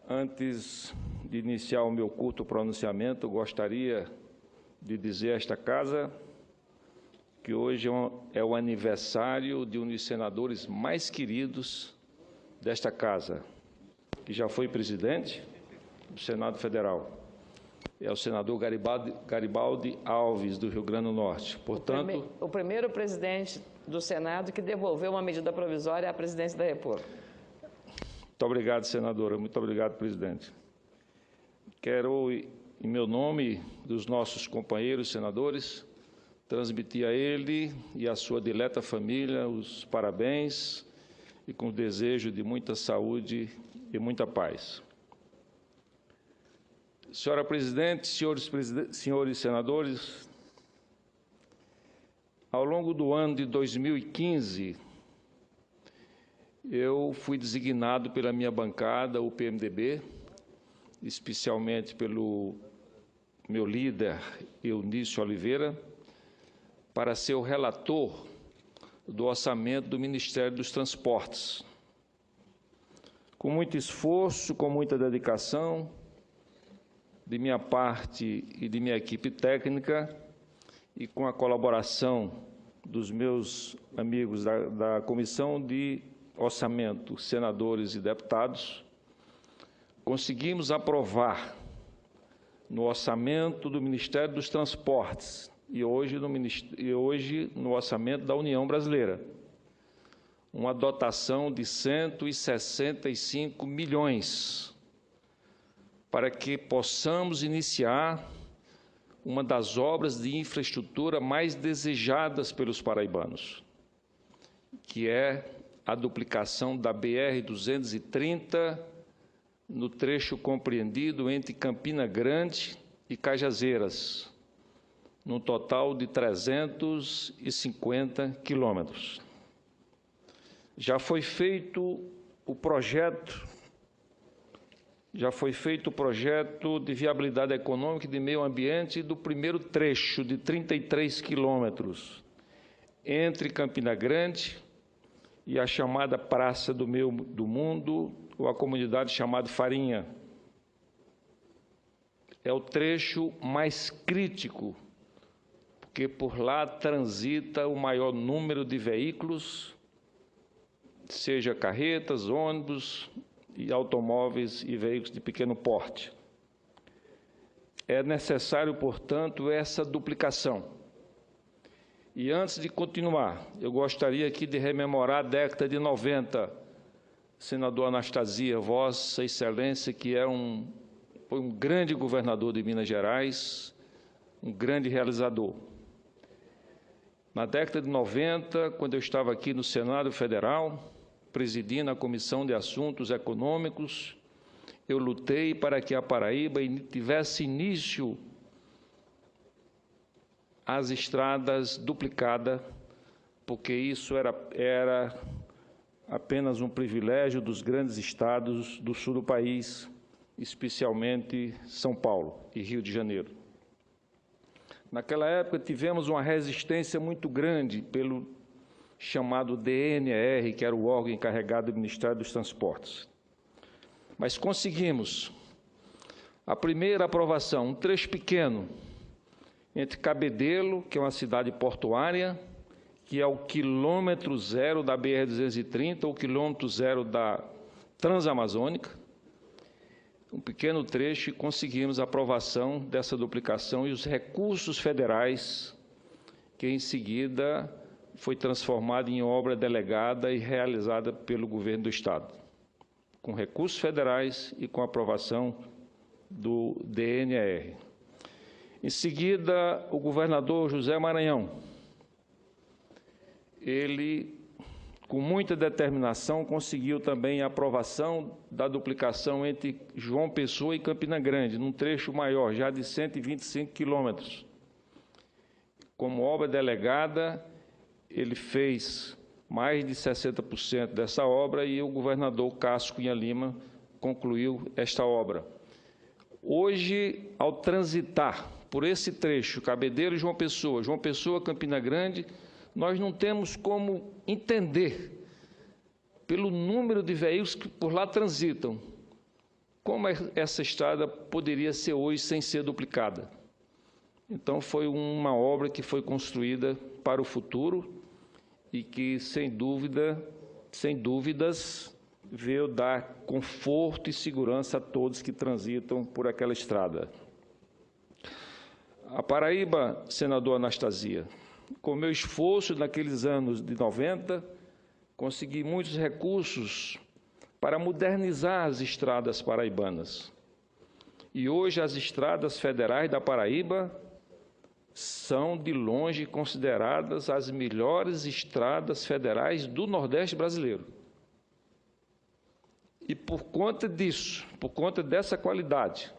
Antes de iniciar o meu curto pronunciamento, gostaria de dizer a esta Casa que hoje é o aniversário de um dos senadores mais queridos desta Casa, que já foi presidente do Senado Federal. É o senador Garibaldi Alves, do Rio Grande do Norte. Portanto, o primeiro presidente do Senado que devolveu uma medida provisória à presidência da República. Muito obrigado, senadora. Muito obrigado, presidente. Quero, em meu nome, dos nossos companheiros senadores, transmitir a ele e à sua dileta família os parabéns e com o desejo de muita saúde e muita paz. Senhora presidente, senhores senadores, ao longo do ano de 2015, eu fui designado pela minha bancada, o PMDB, especialmente pelo meu líder, Eunício Oliveira, para ser o relator do orçamento do Ministério dos Transportes. Com muito esforço, com muita dedicação, de minha parte e de minha equipe técnica, e com a colaboração dos meus amigos da Comissão de Orçamento, senadores e deputados, conseguimos aprovar no orçamento do Ministério dos Transportes e hoje no orçamento da União Brasileira, uma dotação de 165 milhões para que possamos iniciar uma das obras de infraestrutura mais desejadas pelos paraibanos, que é a duplicação da BR-230 no trecho compreendido entre Campina Grande e Cajazeiras, num total de 350 quilômetros. Já foi feito o projeto de viabilidade econômica e de meio ambiente do primeiro trecho de 33 quilômetros entre Campina Grande e a chamada Praça do Mundo, ou a comunidade chamada Farinha. É o trecho mais crítico, porque por lá transita o maior número de veículos, seja carretas, ônibus e automóveis e veículos de pequeno porte. É necessário, portanto, essa duplicação. E antes de continuar, eu gostaria aqui de rememorar a década de 90, senador Anastasia, Vossa Excelência, que foi um grande governador de Minas Gerais, um grande realizador. Na década de 90, quando eu estava aqui no Senado Federal, presidindo a Comissão de Assuntos Econômicos, eu lutei para que a Paraíba tivesse início as estradas duplicadas, porque isso era apenas um privilégio dos grandes estados do sul do país, especialmente São Paulo e Rio de Janeiro. Naquela época, tivemos uma resistência muito grande pelo chamado DNR, que era o órgão encarregado do Ministério dos Transportes. Mas conseguimos a primeira aprovação, um trecho pequeno, entre Cabedelo, que é uma cidade portuária, que é o quilômetro zero da BR-230, o quilômetro zero da Transamazônica, um pequeno trecho, e conseguimos a aprovação dessa duplicação e os recursos federais, que em seguida foi transformado em obra delegada e realizada pelo governo do Estado, com recursos federais e com aprovação do DNR. Em seguida, o governador José Maranhão, ele, com muita determinação, conseguiu também a aprovação da duplicação entre João Pessoa e Campina Grande, num trecho maior, já de 125 quilômetros. Como obra delegada, ele fez mais de 60% dessa obra e o governador Cássio Cunha Lima concluiu esta obra. Hoje, ao transitar por esse trecho, Cabedelo e João Pessoa, Campina Grande, nós não temos como entender, pelo número de veículos que por lá transitam, como essa estrada poderia ser hoje sem ser duplicada? Então, foi uma obra que foi construída para o futuro e que, sem dúvidas, veio dar conforto e segurança a todos que transitam por aquela estrada. A Paraíba, senador Anastasia, com meu esforço naqueles anos de 90, consegui muitos recursos para modernizar as estradas paraibanas. E hoje as estradas federais da Paraíba são, de longe, consideradas as melhores estradas federais do Nordeste brasileiro. E por conta disso, por conta dessa qualidade,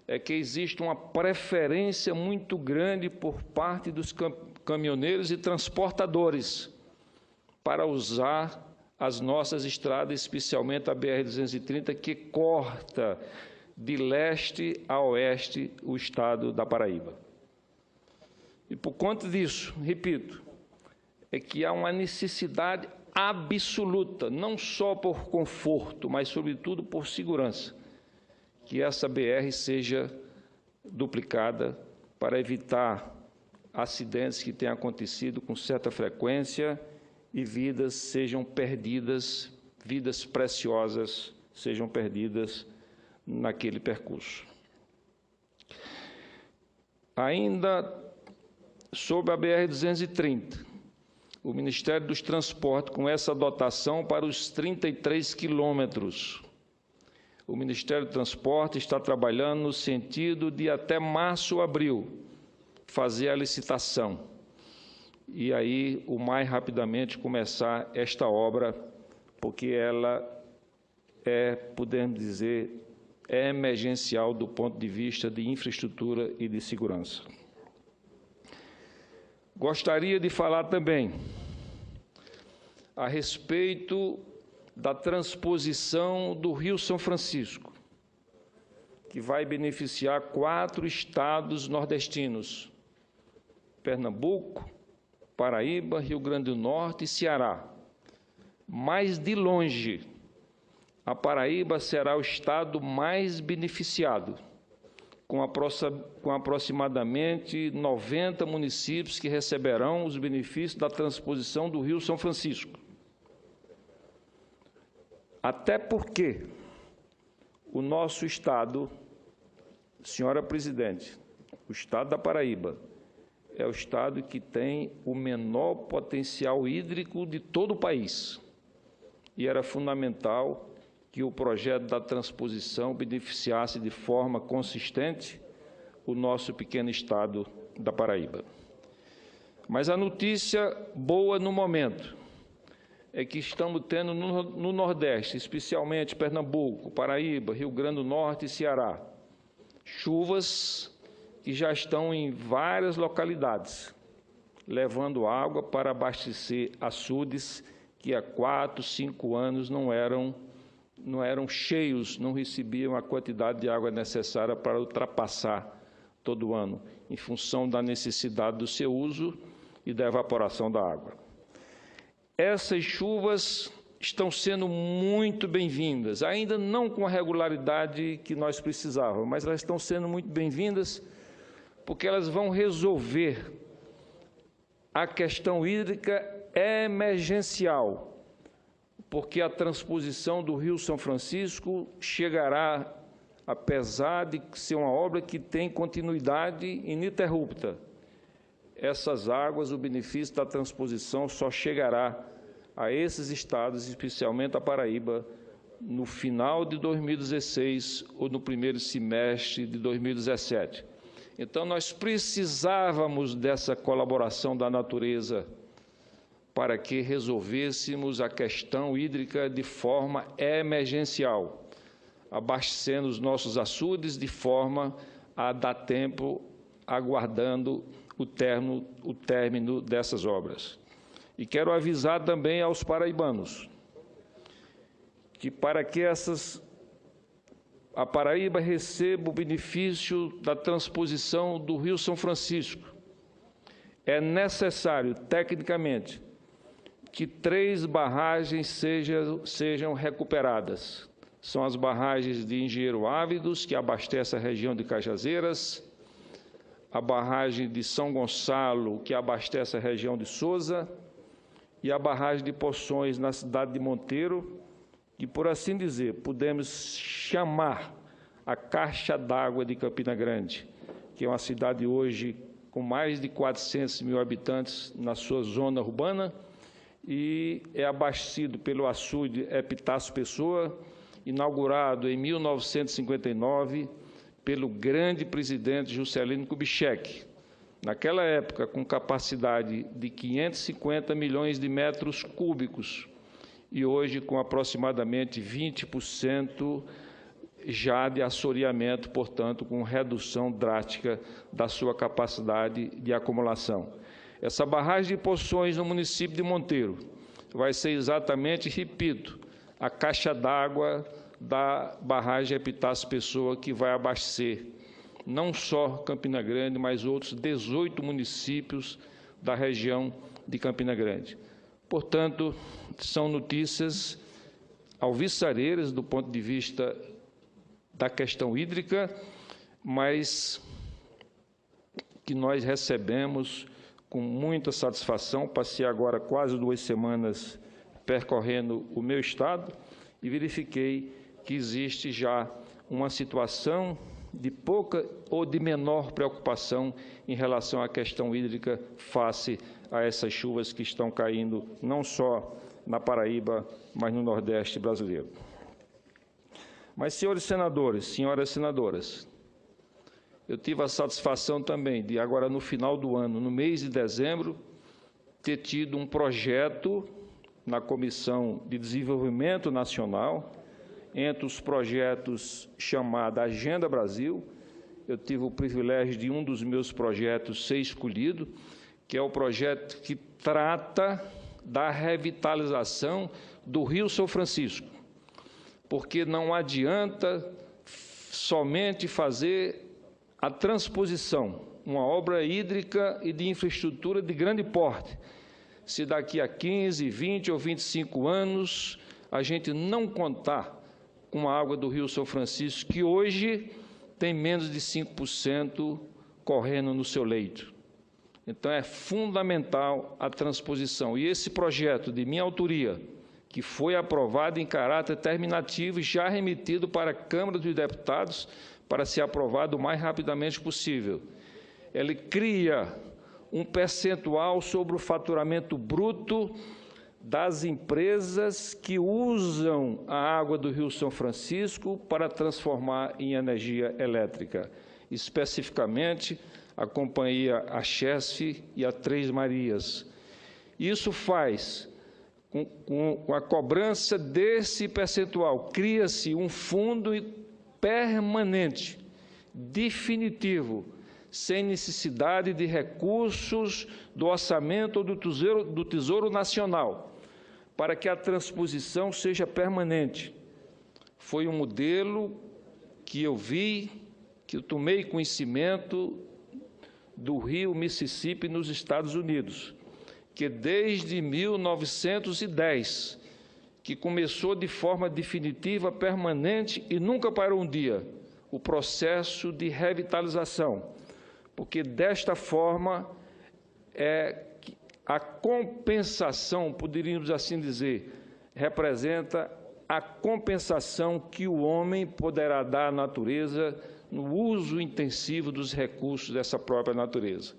é que existe uma preferência muito grande por parte dos caminhoneiros e transportadores para usar as nossas estradas, especialmente a BR-230, que corta de leste a oeste o estado da Paraíba. E por conta disso, repito, é que há uma necessidade absoluta, não só por conforto, mas, sobretudo, por segurança, que essa BR seja duplicada para evitar acidentes que têm acontecido com certa frequência e vidas sejam perdidas, vidas preciosas sejam perdidas naquele percurso. Ainda sobre a BR-230, o Ministério dos Transportes, com essa dotação para os 33 quilômetros, o Ministério do Transporte está trabalhando no sentido de, até março ou abril, fazer a licitação. E aí, o mais rapidamente, começar esta obra, porque ela podemos dizer, é emergencial do ponto de vista de infraestrutura e de segurança. Gostaria de falar também a respeito da transposição do Rio São Francisco, que vai beneficiar 4 estados nordestinos: Pernambuco, Paraíba, Rio Grande do Norte e Ceará. Mas, de longe, a Paraíba será o estado mais beneficiado, com aproximadamente 90 municípios que receberão os benefícios da transposição do Rio São Francisco. Até porque o nosso estado, senhora presidente, o estado da Paraíba, é o estado que tem o menor potencial hídrico de todo o país. E era fundamental que o projeto da transposição beneficiasse de forma consistente o nosso pequeno estado da Paraíba. Mas a notícia boa no momento é que estamos tendo no Nordeste, especialmente Pernambuco, Paraíba, Rio Grande do Norte e Ceará, chuvas que já estão em várias localidades, levando água para abastecer açudes que há 4, 5 anos não eram cheios, não recebiam a quantidade de água necessária para ultrapassar todo ano, em função da necessidade do seu uso e da evaporação da água. Essas chuvas estão sendo muito bem-vindas, ainda não com a regularidade que nós precisávamos, mas elas estão sendo muito bem-vindas porque elas vão resolver a questão hídrica emergencial, porque a transposição do Rio São Francisco chegará, apesar de ser uma obra que tem continuidade ininterrupta. Essas águas, o benefício da transposição só chegará a esses estados, especialmente a Paraíba, no final de 2016 ou no primeiro semestre de 2017. Então, nós precisávamos dessa colaboração da natureza para que resolvêssemos a questão hídrica de forma emergencial, abastecendo os nossos açudes de forma a dar tempo, aguardando o término dessas obras. E quero avisar também aos paraibanos que, para que a Paraíba receba o benefício da transposição do Rio São Francisco, é necessário, tecnicamente, que 3 barragens sejam recuperadas. são as barragens de Engenheiro Ávidos, que abastece a região de Cajazeiras, a barragem de São Gonçalo, que abastece a região de Sousa, e a barragem de Poções, na cidade de Monteiro, que, por assim dizer, podemos chamar a caixa d'água de Campina Grande, que é uma cidade hoje com mais de 400 mil habitantes na sua zona urbana, e é abastecido pelo açude Epitácio Pessoa, inaugurado em 1959 pelo grande presidente Juscelino Kubitschek, naquela época com capacidade de 550 milhões de metros cúbicos, e hoje com aproximadamente 20% já de assoreamento, portanto, com redução drástica da sua capacidade de acumulação. Essa barragem de Poções, no município de Monteiro, vai ser exatamente, repito, a caixa d'água da barragem Epitácio Pessoa, que vai abastecer não só Campina Grande, mas outros 18 municípios da região de Campina Grande. Portanto, são notícias alvissareiras do ponto de vista da questão hídrica, mas que nós recebemos com muita satisfação. Passei agora quase 2 semanas percorrendo o meu estado e verifiquei que existe já uma situação de pouca ou de menor preocupação em relação à questão hídrica face a essas chuvas que estão caindo não só na Paraíba, mas no Nordeste brasileiro. Mas, senhores senadores, senhoras senadoras, eu tive a satisfação também de, agora no final do ano, no mês de dezembro, ter tido um projeto na Comissão de Desenvolvimento Nacional, entre os projetos chamada Agenda Brasil. Eu tive o privilégio de um dos meus projetos ser escolhido, que é o projeto que trata da revitalização do Rio São Francisco, porque não adianta somente fazer a transposição, uma obra hídrica e de infraestrutura de grande porte, se daqui a 15, 20 ou 25 anos a gente não contar com a água do Rio São Francisco, que hoje tem menos de 5% correndo no seu leito. Então, é fundamental a transposição. E esse projeto de minha autoria, que foi aprovado em caráter terminativo e já remetido para a Câmara dos Deputados para ser aprovado o mais rapidamente possível, ele cria um percentual sobre o faturamento bruto das empresas que usam a água do Rio São Francisco para transformar em energia elétrica, especificamente a companhia Axesf e a Três Marias. Isso faz, com a cobrança desse percentual, cria-se um fundo permanente, definitivo, sem necessidade de recursos do orçamento ou do Tesouro Nacional, para que a transposição seja permanente. Foi um modelo que eu vi, que eu tomei conhecimento do rio Mississippi nos Estados Unidos, que desde 1910, que começou de forma definitiva, permanente e nunca parou um dia, o processo de revitalização, porque desta forma a compensação, poderíamos assim dizer, representa a compensação que o homem poderá dar à natureza no uso intensivo dos recursos dessa própria natureza.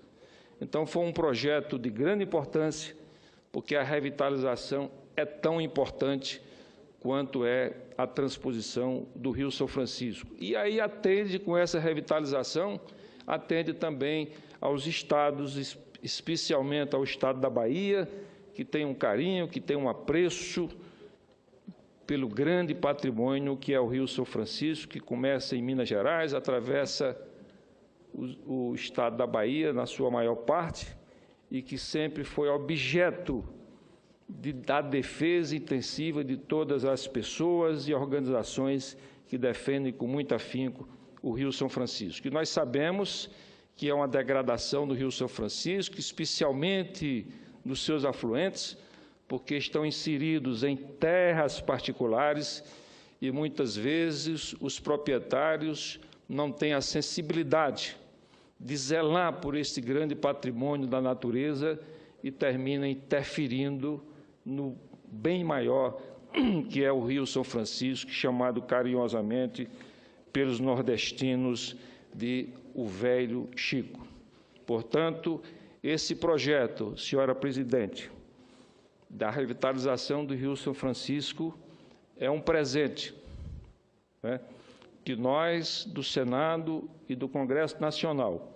Então, foi um projeto de grande importância, porque a revitalização é tão importante quanto é a transposição do Rio São Francisco. E aí atende, com essa revitalização, atende também aos estados, especialmente ao estado da Bahia, que tem um carinho, que tem um apreço pelo grande patrimônio que é o Rio São Francisco, que começa em Minas Gerais, atravessa o estado da Bahia, na sua maior parte, e que sempre foi objeto da defesa intensiva de todas as pessoas e organizações que defendem com muito afinco o Rio São Francisco. E nós sabemos que é uma degradação do Rio São Francisco, especialmente nos seus afluentes, porque estão inseridos em terras particulares e muitas vezes os proprietários não têm a sensibilidade de zelar por este grande patrimônio da natureza e terminam interferindo no bem maior, que é o Rio São Francisco, chamado carinhosamente pelos nordestinos de o Velho Chico. Portanto, esse projeto, senhora presidente, da revitalização do Rio São Francisco é um presente, né, que nós, do Senado e do Congresso Nacional,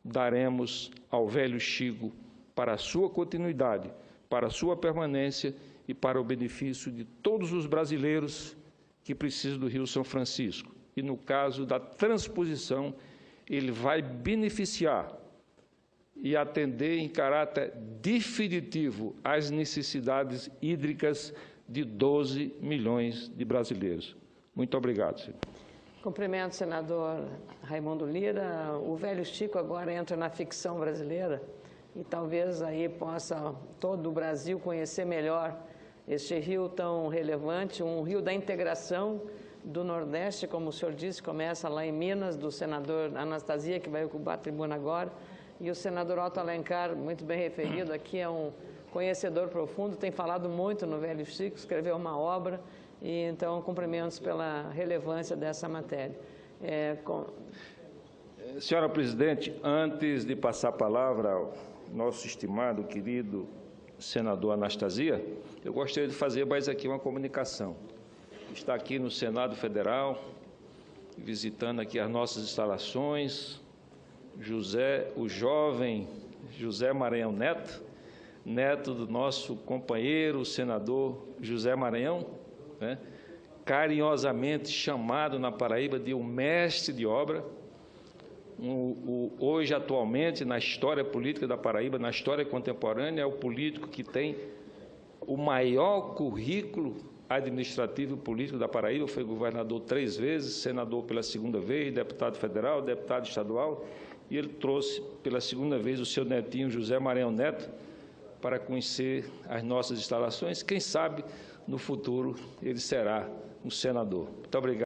daremos ao Velho Chico para a sua continuidade, para a sua permanência e para o benefício de todos os brasileiros que precisam do Rio São Francisco. E, no caso da transposição, ele vai beneficiar e atender em caráter definitivo às necessidades hídricas de 12 milhões de brasileiros. Muito obrigado, senhor. Cumprimento o senador Raimundo Lira. O Velho Chico agora entra na ficção brasileira e talvez aí possa todo o Brasil conhecer melhor este rio tão relevante, um rio da integração do Nordeste, como o senhor disse, começa lá em Minas, do senador Anastasia, que vai ocupar a tribuna agora, e o senador Otto Alencar, muito bem referido aqui, é um conhecedor profundo, tem falado muito no Velho Chico, escreveu uma obra, e então cumprimentos pela relevância dessa matéria. Senhora presidente, antes de passar a palavra ao nosso estimado, querido senador Anastasia, eu gostaria de fazer mais aqui uma comunicação. Está aqui no Senado Federal, visitando aqui as nossas instalações, o jovem José Maranhão Neto, neto do nosso companheiro, o senador José Maranhão, né, carinhosamente chamado na Paraíba de um mestre de obra. Hoje, atualmente, na história política da Paraíba, na história contemporânea, é o político que tem o maior currículo administrativo e político da Paraíba. Foi governador 3 vezes, senador pela 2ª vez, deputado federal, deputado estadual, e ele trouxe pela 2ª vez o seu netinho, José Maranhão Neto, para conhecer as nossas instalações. Quem sabe, no futuro, ele será um senador. Muito obrigado.